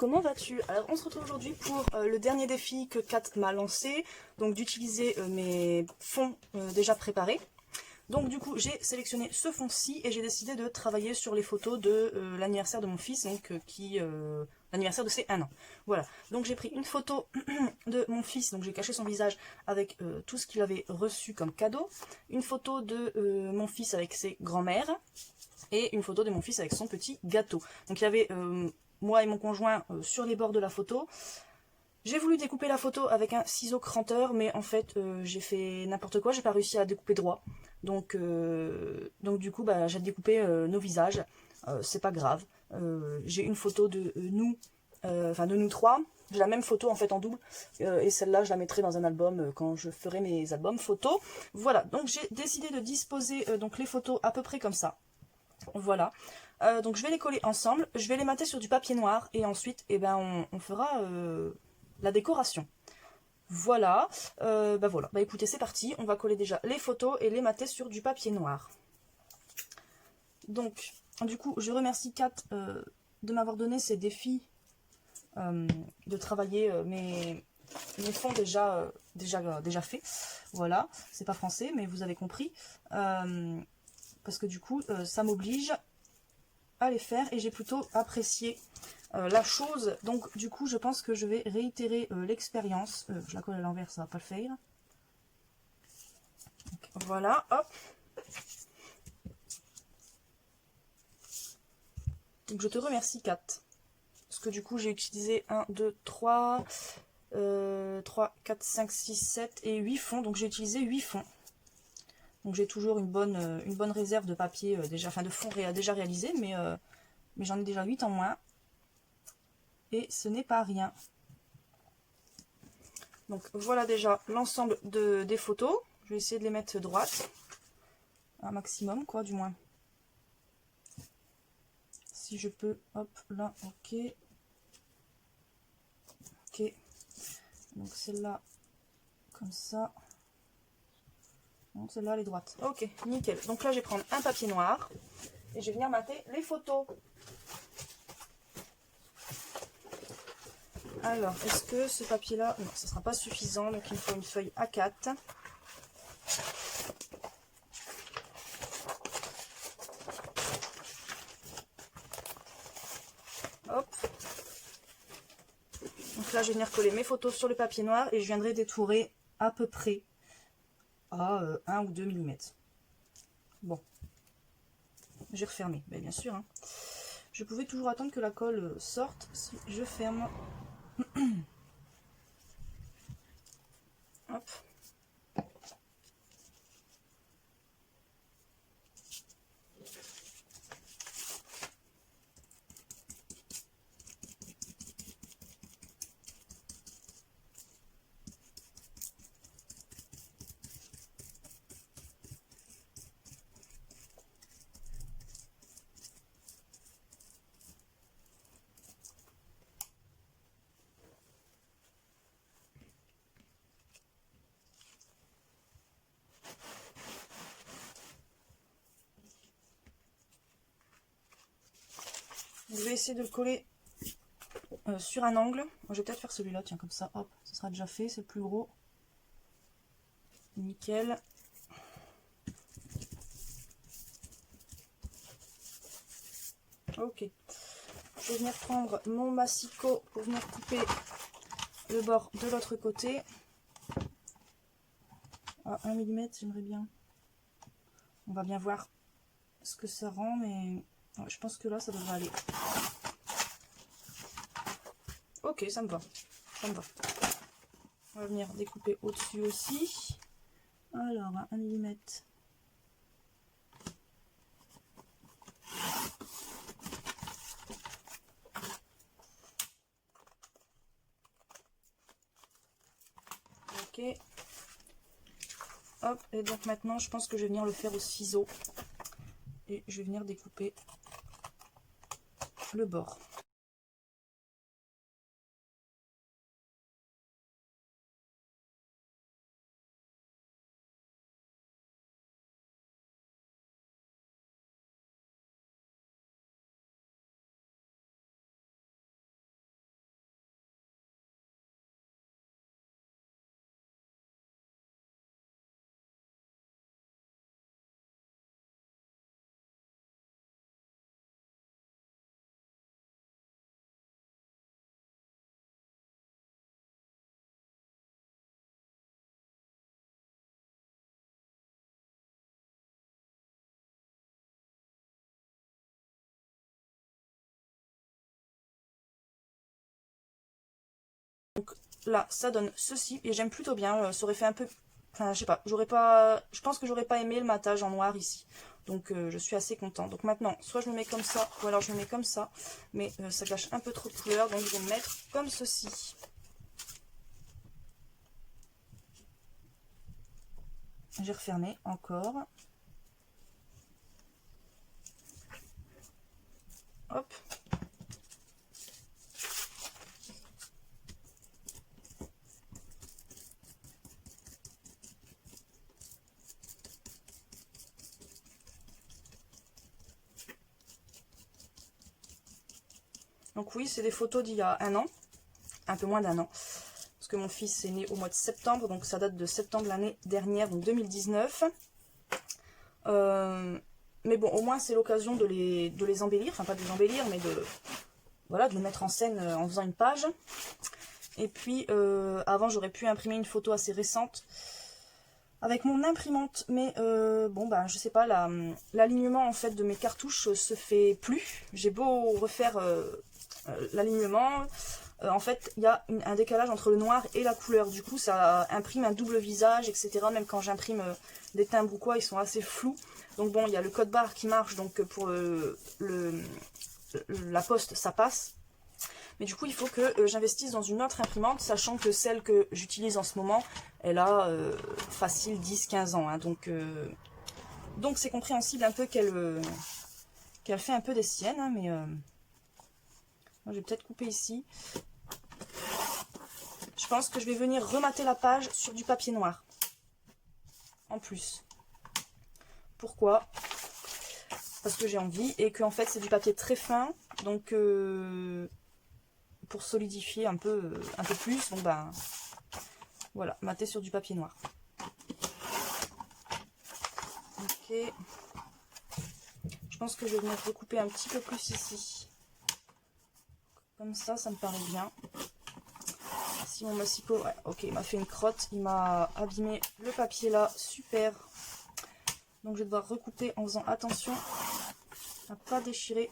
comment vas-tu? Alors on se retrouve aujourd'hui pour le dernier défi que Kat m'a lancé, donc d'utiliser mes fonds déjà préparés. Donc du coup j'ai sélectionné ce fond-ci et j'ai décidé de travailler sur les photos de l'anniversaire de mon fils, donc l'anniversaire de ses 1 an. Voilà, donc j'ai pris une photo de mon fils, donc j'ai caché son visage avec tout ce qu'il avait reçu comme cadeau, une photo de mon fils avec ses grands-mères, et une photo de mon fils avec son petit gâteau. Donc il y avait moi et mon conjoint sur les bords de la photo. J'ai voulu découper la photo avec un ciseau cranteur, mais en fait j'ai fait n'importe quoi, j'ai pas réussi à découper droit. Donc du coup bah, j'ai découpé nos visages, c'est pas grave. J'ai une photo de nous, de nous trois. J'ai la même photo en fait en double, et celle-là je la mettrai dans un album quand je ferai mes albums photos. Voilà, donc j'ai décidé de disposer donc les photos à peu près comme ça. Voilà, donc je vais les coller ensemble, je vais les mater sur du papier noir et ensuite on fera la décoration. Voilà, voilà, écoutez c'est parti, on va coller déjà les photos et les mater sur du papier noir. Donc du coup je remercie Kat de m'avoir donné ces défis de travailler mes fonds déjà faits. Voilà, c'est pas français mais vous avez compris. Parce que du coup ça m'oblige à les faire et j'ai plutôt apprécié la chose. Donc du coup je pense que je vais réitérer l'expérience. Je la colle à l'envers, ça va pas le faire. Donc, voilà, hop. Donc je te remercie Kat. Parce que du coup j'ai utilisé 1, 2, 3, 3, 4, 5, 6, 7 et 8 fonds. Donc j'ai utilisé 8 fonds. Donc j'ai toujours une bonne réserve de papier déjà, enfin de fonds déjà réalisés, mais j'en ai déjà 8 en moins. Et ce n'est pas rien. Donc voilà déjà l'ensemble des photos. Je vais essayer de les mettre droites. Un maximum quoi du moins. Si je peux, hop là, ok. Ok. Donc celle-là, comme ça. Donc celle-là elle est droite. Ok, nickel. Donc là je vais prendre un papier noir. Et je vais venir mater les photos. Alors, est-ce que ce papier-là... Non, ce ne sera pas suffisant. Donc il me faut une feuille A4. Hop. Donc là, je vais venir coller mes photos sur le papier noir et je viendrai détourer à peu près à 1 ou 2 mm. Bon. J'ai refermé, bien sûr. Hein. Je pouvais toujours attendre que la colle sorte si je ferme. Hop. Je vais essayer de le coller sur un angle. Je vais peut-être faire celui-là, tiens, comme ça, hop, ça sera déjà fait, c'est le plus gros. Nickel. Ok. Je vais venir prendre mon massicot pour venir couper le bord de l'autre côté. À 1 mm, j'aimerais bien. On va bien voir ce que ça rend, mais je pense que là, ça devrait aller. Ok, ça me va. Ça me va. On va venir découper au-dessus aussi. Alors, à 1 mm. Ok. Hop, et donc maintenant, je pense que je vais venir le faire au ciseau. Et je vais venir découper le bord. là, ça donne ceci. Et j'aime plutôt bien. Ça aurait fait un peu... Enfin, je sais pas. J'aurais pas... Je pense que j'aurais pas aimé le matage en noir ici. Donc, je suis assez contente. Donc maintenant, soit je me mets comme ça, ou alors je me mets comme ça. Mais ça gâche un peu trop de couleur. Donc, je vais me mettre comme ceci. J'ai refermé encore. Hop. Donc oui, c'est des photos d'il y a un an. Un peu moins d'un an. Parce que mon fils est né au mois de septembre. Donc ça date de septembre l'année dernière, donc 2019. Mais bon, au moins c'est l'occasion de les embellir. Enfin, pas de les embellir, mais voilà, de les mettre en scène en faisant une page. Et puis, avant, j'aurais pu imprimer une photo assez récente avec mon imprimante. Mais bon, bah, je sais pas, l'alignement en fait de mes cartouches se fait plus. J'ai beau refaire l'alignement. En fait, il y a un décalage entre le noir et la couleur. Du coup, ça imprime un double visage, etc. Même quand j'imprime des timbres ou quoi, ils sont assez flous. Donc bon, il y a le code barre qui marche, donc pour la poste, ça passe. Mais du coup, il faut que j'investisse dans une autre imprimante, sachant que celle que j'utilise en ce moment, elle a facile 10-15 ans. Hein. Donc c'est compréhensible un peu qu'elle fait un peu des siennes, hein, mais moi, je vais peut-être couper ici. Je pense que je vais venir remater la page sur du papier noir. En plus. Pourquoi? Parce que j'ai envie et que en fait c'est du papier très fin. Donc pour solidifier un peu plus. Donc ben voilà, mater sur du papier noir. Ok. Je pense que je vais venir découper un petit peu plus ici. Comme ça, ça me paraît bien. Si mon massicot, ouais, ok, il m'a fait une crotte, il m'a abîmé le papier là, super. Donc je vais devoir recouper en faisant attention à pas déchirer.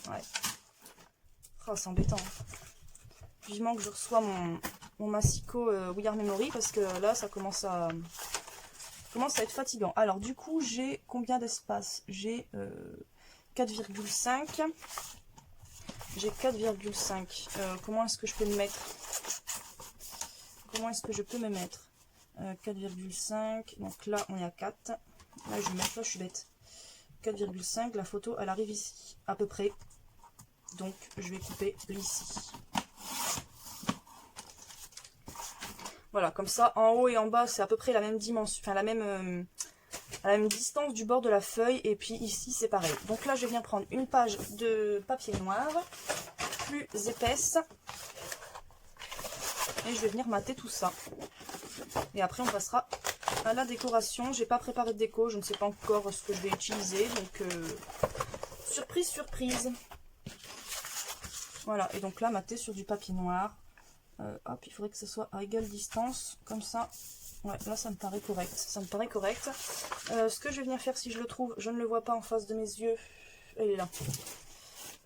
Ouais. Oh, c'est embêtant. Vivement que je reçois mon massicot We Are Memory parce que là ça commence à être fatigant. Alors du coup j'ai combien d'espace? J'ai 4,5. J'ai 4,5. Comment est-ce que je peux me mettre? Comment est-ce que je peux me mettre 4,5. Donc là, on est à 4. Là, je vais mettre là, je suis bête. 4,5. La photo, elle arrive ici, à peu près. Donc, je vais couper ici. Voilà, comme ça, en haut et en bas, c'est à peu près la même dimension. Enfin, la même distance du bord de la feuille. Et puis ici, c'est pareil. Donc là, je viens prendre une page de papier noir, plus épaisse. Et je vais venir mater tout ça. Et après, on passera à la décoration. J'ai pas préparé de déco. Je ne sais pas encore ce que je vais utiliser. Donc, surprise, surprise. Voilà. Et donc là, mater sur du papier noir. Hop, il faudrait que ce soit à égale distance. Comme ça. Ouais, là, ça me paraît correct. Ça me paraît correct. Ce que je vais venir faire, si je le trouve, je ne le vois pas en face de mes yeux. Elle est là.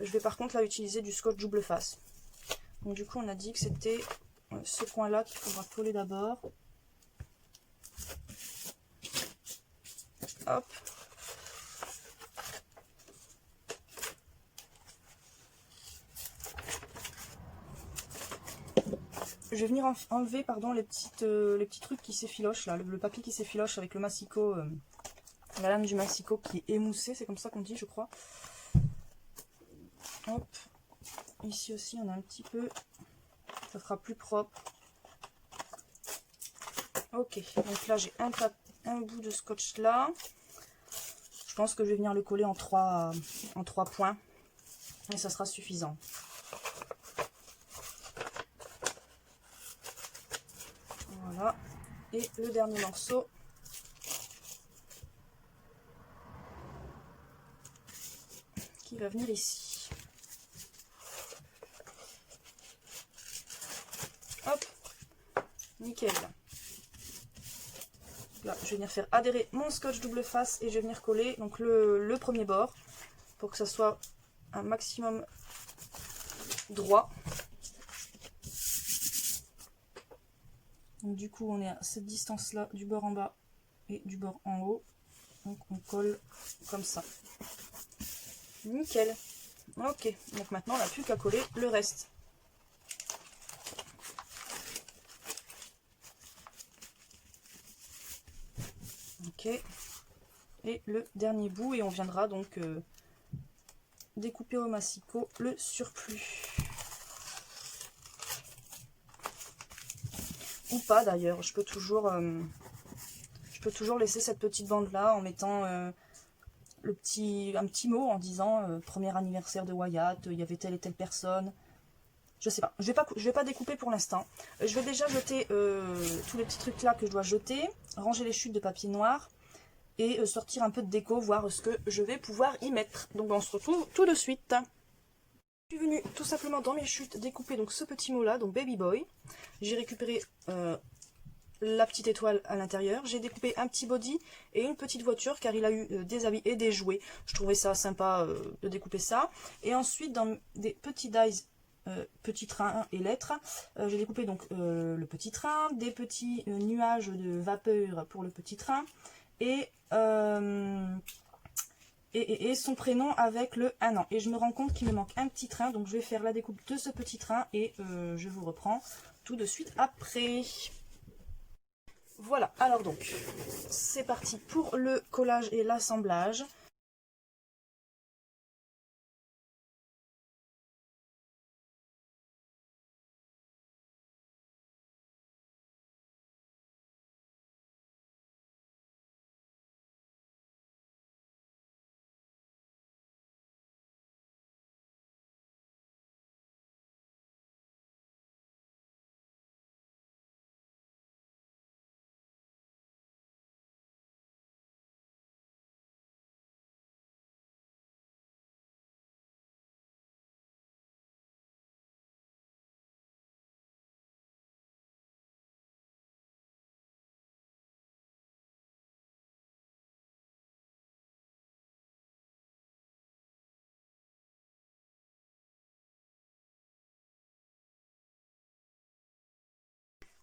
Je vais par contre là utiliser du scotch double face. Donc du coup, on a dit que c'était ce coin-là qu'il faudra coller d'abord. Hop. Je vais venir enlever pardon, les petits trucs qui s'effilochent, là, le papier qui s'effiloche avec le massicot, la lame du massicot qui est émoussée, c'est comme ça qu'on dit, je crois. Hop. Ici aussi, on a un petit peu, ça sera plus propre. Ok, donc là j'ai un bout de scotch là. Je pense que je vais venir le coller en trois points et ça sera suffisant. Voilà, et le dernier morceau. Qui va venir ici. Hop, nickel. Là, je vais venir faire adhérer mon scotch double face et je vais venir coller donc le premier bord pour que ça soit un maximum droit. Donc du coup on est à cette distance là du bord en bas et du bord en haut. Donc on colle comme ça. Nickel. Ok, donc maintenant on n'a plus qu'à coller le reste. Ok. Et le dernier bout, et on viendra donc découper au massicot le surplus. Ou pas d'ailleurs, je peux toujours laisser cette petite bande là en mettant un petit mot en disant premier anniversaire de Wyatt, il y avait telle et telle personne. Je sais pas, je vais pas découper pour l'instant. Je vais déjà jeter tous les petits trucs là que je dois jeter, ranger les chutes de papier noir et sortir un peu de déco, voir ce que je vais pouvoir y mettre. Donc on se retrouve tout de suite. Je suis venue tout simplement dans mes chutes découper donc ce petit mot là, donc Baby Boy. J'ai récupéré la petite étoile à l'intérieur. J'ai découpé un petit body et une petite voiture car il a eu des habits et des jouets. Je trouvais ça sympa de découper ça. Et ensuite dans des petits dies, petits trains et lettres, j'ai découpé donc le petit train, des petits nuages de vapeur pour le petit train et son prénom avec le 1 an. Et je me rends compte qu'il me manque un petit train, donc je vais faire la découpe de ce petit train et je vous reprends tout de suite après. Voilà, alors donc, c'est parti pour le collage et l'assemblage.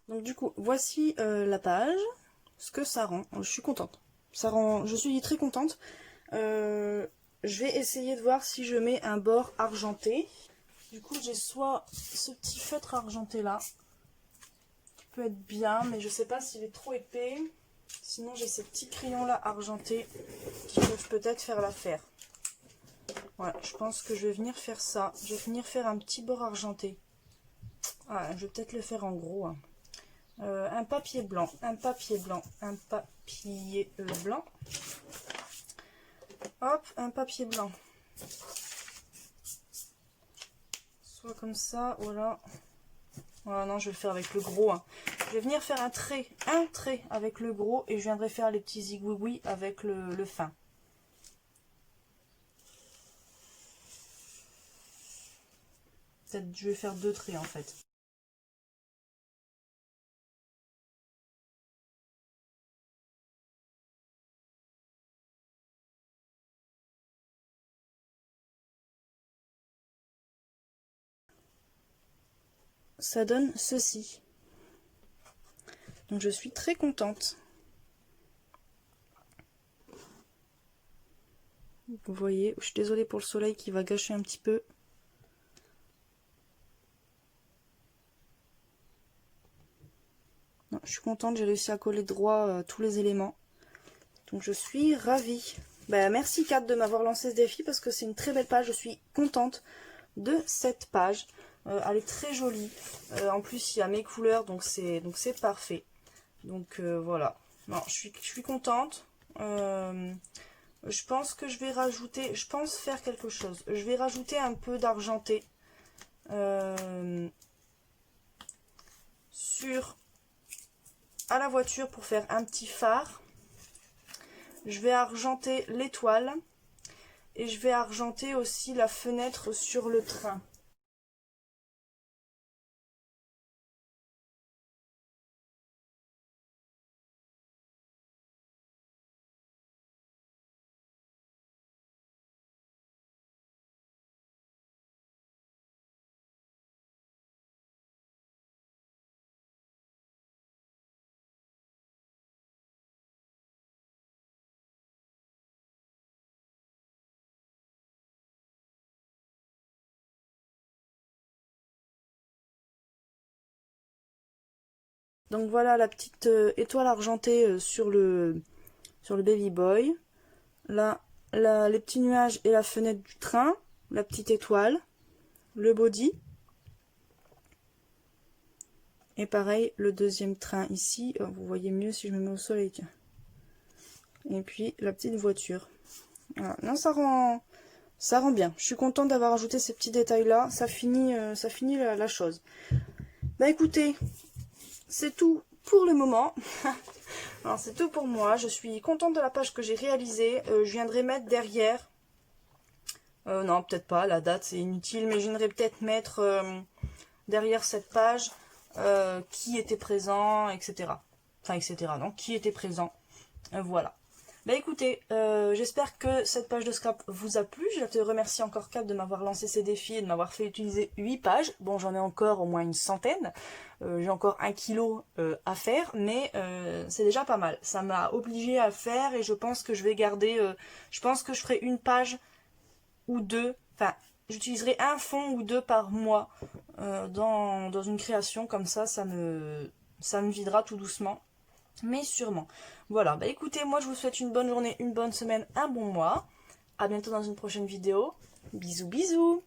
Donc du coup, voici la page, ce que ça rend. Je suis contente. Ça rend, je suis très contente. Je vais essayer de voir si je mets un bord argenté. Du coup, j'ai soit ce petit feutre argenté là, qui peut être bien, mais je sais pas s'il est trop épais. Sinon, j'ai ces petits crayons là argentés qui peuvent peut-être faire l'affaire. Voilà, je pense que je vais venir faire ça. Je vais venir faire un petit bord argenté. Ah, je vais peut-être le faire en gros. Hein. Un papier blanc, un papier blanc, un papier blanc. Hop, un papier blanc. Soit comme ça, voilà. Voilà, non, je vais le faire avec le gros. Hein. Je vais venir faire un trait avec le gros et je viendrai faire les petits zigouigouis avec le fin. Peut-être je vais faire 2 traits en fait. Ça donne ceci. Donc je suis très contente. Vous voyez, je suis désolée pour le soleil qui va gâcher un petit peu. Non, je suis contente, j'ai réussi à coller droit tous les éléments. Donc je suis ravie. Bah, merci Kat de m'avoir lancé ce défi parce que c'est une très belle page. Je suis contente de cette page. Elle est très jolie. En plus il y a mes couleurs donc c'est parfait. Donc voilà. Non, je suis contente. Je pense que je vais rajouter, je pense faire quelque chose. Je vais rajouter un peu d'argenté à la voiture pour faire un petit phare. Je vais argenter l'étoile et je vais argenter aussi la fenêtre sur le train. Donc voilà la petite étoile argentée sur le Baby Boy. Là, les petits nuages et la fenêtre du train. La petite étoile. Le body. Et pareil, le deuxième train ici. Oh, vous voyez mieux si je me mets au soleil. Tiens. Et puis la petite voiture. Voilà. Non, ça rend bien. Je suis contente d'avoir ajouté ces petits détails-là. Ça finit la chose. Bah écoutez, c'est tout pour le moment. Alors c'est tout pour moi. Je suis contente de la page que j'ai réalisée. Je viendrai mettre derrière. Non, peut-être pas. La date, c'est inutile. Mais je viendrai peut-être mettre derrière cette page qui était présent, etc. Enfin, etc. Non, qui était présent. Voilà. Bah écoutez, j'espère que cette page de scrap vous a plu. Je te remercie encore Cap de m'avoir lancé ces défis et de m'avoir fait utiliser 8 pages. Bon, j'en ai encore au moins une centaine. J'ai encore 1 kilo à faire, mais c'est déjà pas mal. Ça m'a obligé à le faire et je pense que je vais garder... je pense que je ferai une page ou deux. Enfin, j'utiliserai un fond ou deux par mois dans une création. Comme ça me videra tout doucement. Mais sûrement. Voilà, bah écoutez, moi je vous souhaite une bonne journée, une bonne semaine, un bon mois. À bientôt dans une prochaine vidéo. Bisous bisous.